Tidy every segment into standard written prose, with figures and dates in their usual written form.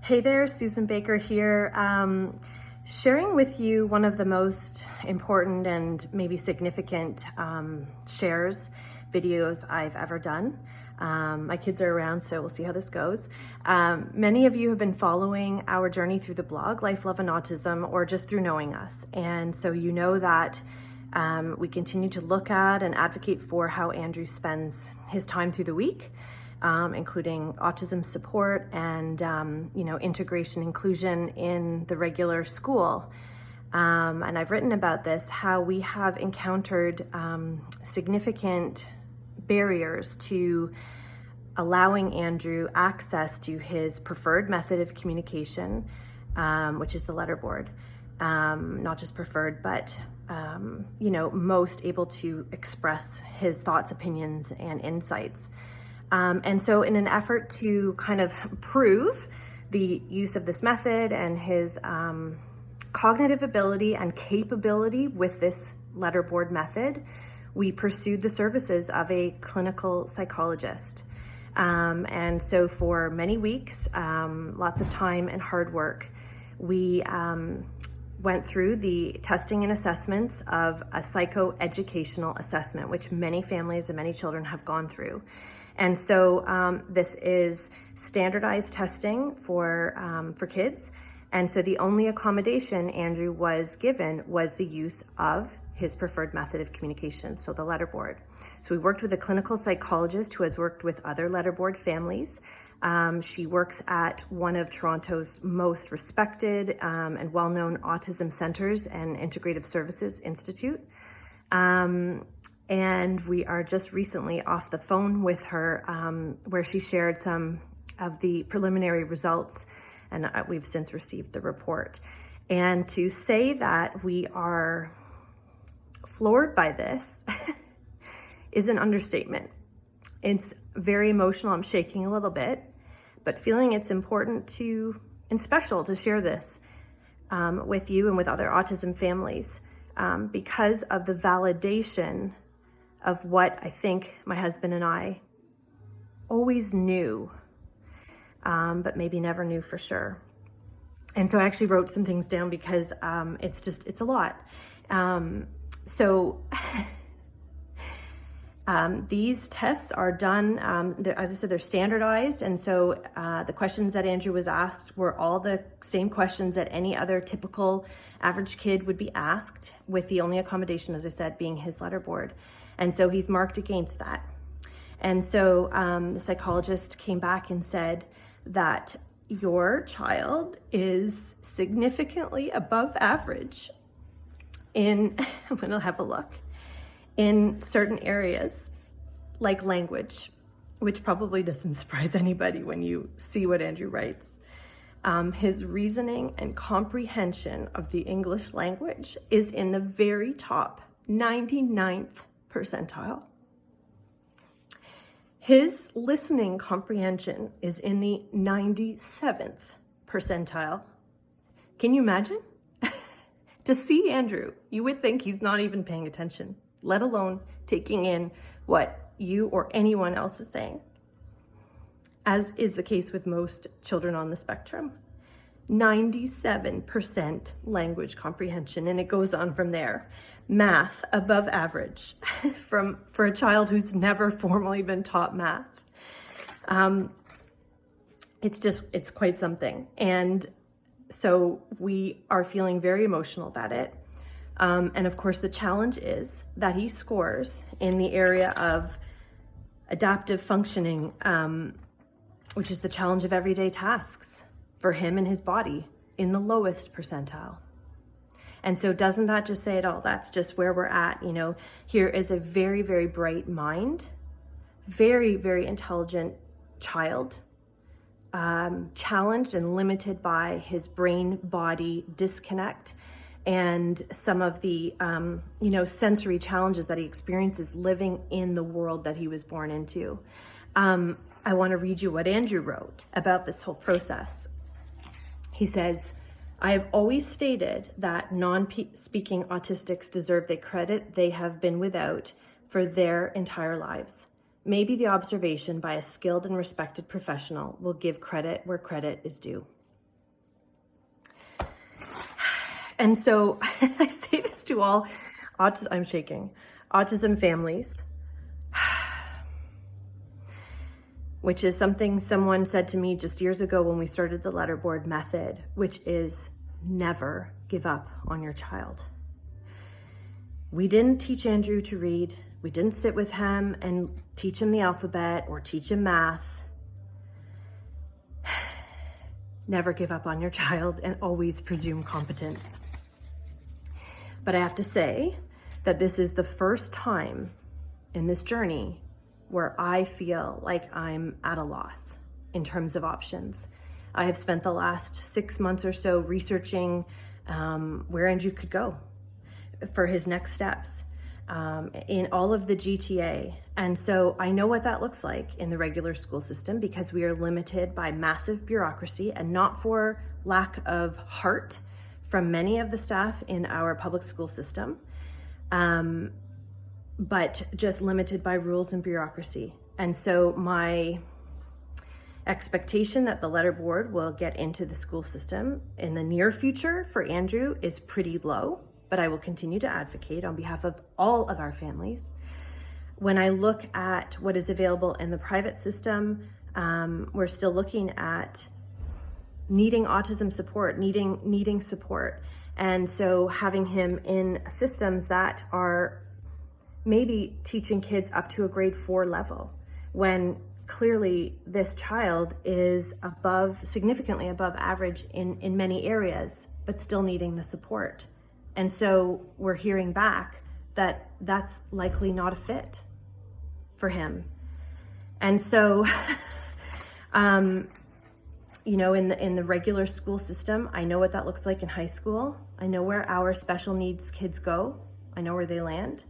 Hey there, Susan Baker here, sharing with you one of the most important and maybe significant videos I've ever done. My kids are around, so we'll see how this goes. Many of you have been following our journey through the blog, Life, Love, and Autism, or just through knowing us. And so you know that we continue to look at and advocate for how Andrew spends his time through the week. Including autism support and integration, inclusion in the regular school. And I've written about this, how we have encountered significant barriers to allowing Andrew access to his preferred method of communication, which is the letterboard. Not just preferred, but most able to express his thoughts, opinions, and insights. And so in an effort to kind of prove the use of this method and his cognitive ability and capability with this letterboard method, we pursued the services of a clinical psychologist. And so for many weeks, lots of time and hard work, we went through the testing and assessments of a psychoeducational assessment, which many families and many children have gone through. And so this is standardized testing for kids. And so the only accommodation Andrew was given was the use of his preferred method of communication, so the letterboard. So we worked with a clinical psychologist who has worked with other letterboard families. She works at one of Toronto's most respected and well-known autism centers and integrative services institute. And we are just recently off the phone with her, where she shared some of the preliminary results, and we've since received the report. And to say that we are floored by this is an understatement. It's very emotional. I'm shaking a little bit, but feeling it's important and special to share this with you and with other autism families because of the validation of what I think my husband and I always knew, but maybe never knew for sure. And so I actually wrote some things down because it's a lot. These tests are done, as I said, they're standardized. And so the questions that Andrew was asked were all the same questions that any other typical average kid would be asked, with the only accommodation, as I said, being his letterboard. And so he's marked against that. And so the psychologist came back and said that your child is significantly above average I'm gonna have a look, in certain areas, like language, which probably doesn't surprise anybody when you see what Andrew writes. His reasoning and comprehension of the English language is in the very top 99th percentile. His listening comprehension is in the 97th percentile. Can you imagine? To see Andrew, you would think he's not even paying attention, let alone taking in what you or anyone else is saying, as is the case with most children on the spectrum. 97% language comprehension, and it goes on from there. Math above average for a child who's never formally been taught math. It's quite something. And so we are feeling very emotional about it. And of course, the challenge is that he scores in the area of adaptive functioning, which is the challenge of everyday tasks for him and his body, in the lowest percentile. And so doesn't that just say it all? That's just where we're at. Here is a very, very bright mind, very, very intelligent child, challenged and limited by his brain-body disconnect and some of the, sensory challenges that he experiences living in the world that he was born into. I want to read you what Andrew wrote about this whole process. He says, I have always stated that non-speaking autistics deserve the credit they have been without for their entire lives. Maybe the observation by a skilled and respected professional will give credit where credit is due. And so I say this to all I'm shaking, autism families, which is something someone said to me just years ago when we started the Letterboard method, which is never give up on your child. We didn't teach Andrew to read. We didn't sit with him and teach him the alphabet or teach him math. Never give up on your child and always presume competence. But I have to say that this is the first time in this journey where I feel like I'm at a loss in terms of options. I have spent the last 6 months or so researching where Andrew could go for his next steps in all of the GTA. And so I know what that looks like in the regular school system because we are limited by massive bureaucracy, and not for lack of heart from many of the staff in our public school system, but just limited by rules and bureaucracy. And so my expectation that the Letterboard will get into the school system in the near future for Andrew is pretty low, but I will continue to advocate on behalf of all of our families. When I look at what is available in the private system, we're still looking at needing autism support, needing support. And so having him in systems that are maybe teaching kids up to a grade 4 level, when clearly this child is significantly above average in many areas, but still needing the support. And so we're hearing back that that's likely not a fit for him. And so, in the regular school system, I know what that looks like in high school. I know where our special needs kids go. I know where they land.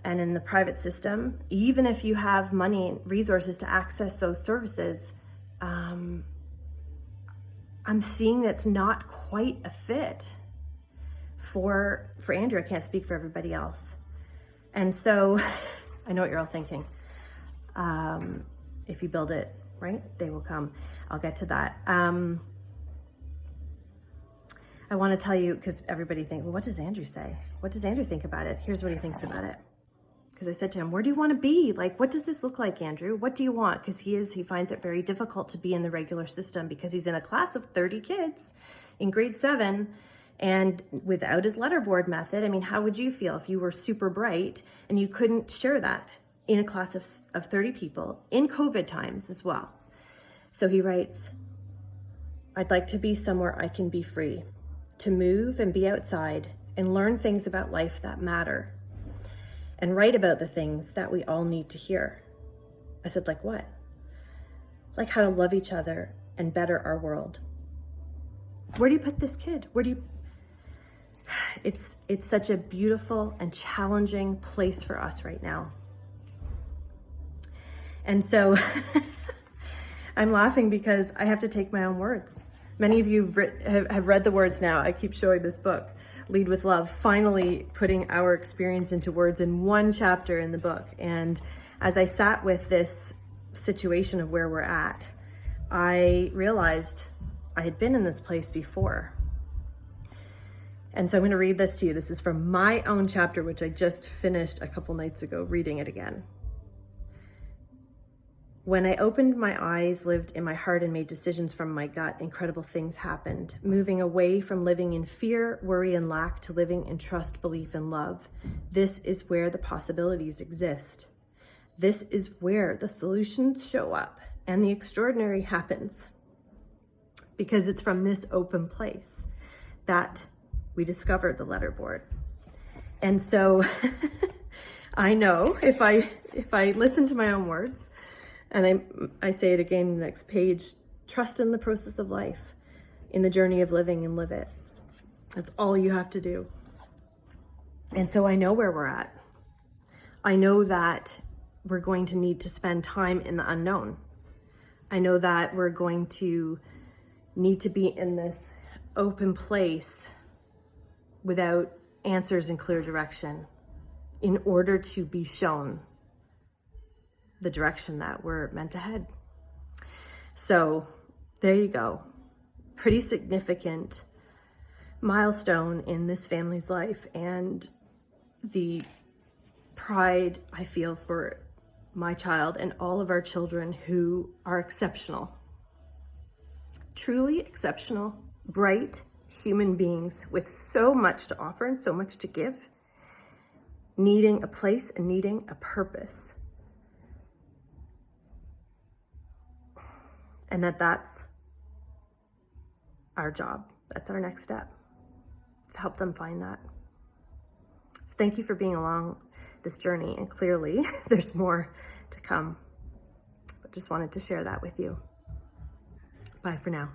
And in the private system, even if you have money and resources to access those services, I'm seeing that's not quite a fit for Andrew. I can't speak for everybody else. And so I know what you're all thinking. If you build it, right, they will come. I'll get to that. I want to tell you, because everybody thinks, well, what does Andrew say? What does Andrew think about it? Here's what he thinks about it. Because I said to him, where do you want to be? Like, what does this look like, Andrew? What do you want? Because he finds it very difficult to be in the regular system because he's in a class of 30 kids in grade 7. And without his Letterboard method, I mean, how would you feel if you were super bright and you couldn't share that in a class of 30 people in COVID times as well? So he writes, I'd like to be somewhere I can be free, to move and be outside and learn things about life that matter, and write about the things that we all need to hear. I said, like what? Like how to love each other and better our world. Where do you put this kid? It's such a beautiful and challenging place for us right now. And so I'm laughing because I have to take my own words. Many of you have read the words now. I keep showing this book, Lead with Love, finally putting our experience into words in one chapter in the book. And as I sat with this situation of where we're at, I realized I had been in this place before. And so I'm going to read this to you. This is from my own chapter, which I just finished a couple nights ago, reading it again. When I opened my eyes, lived in my heart, and made decisions from my gut, incredible things happened, moving away from living in fear, worry, and lack to living in trust, belief, and love. This is where the possibilities exist. This is where the solutions show up and the extraordinary happens. Because it's from this open place that we discovered the Letterboard. And so I know if I listen to my own words, and I say it again in the next page, trust in the process of life, in the journey of living, and live it. That's all you have to do. And so I know where we're at. I know that we're going to need to spend time in the unknown. I know that we're going to need to be in this open place without answers and clear direction in order to be shown the direction that we're meant to head. So there you go. Pretty significant milestone in this family's life and the pride I feel for my child and all of our children who are exceptional, truly exceptional, bright human beings with so much to offer and so much to give, needing a place and needing a purpose. And that's our job. That's our next step, to help them find that. So thank you for being along this journey, and clearly there's more to come. But just wanted to share that with you. Bye for now.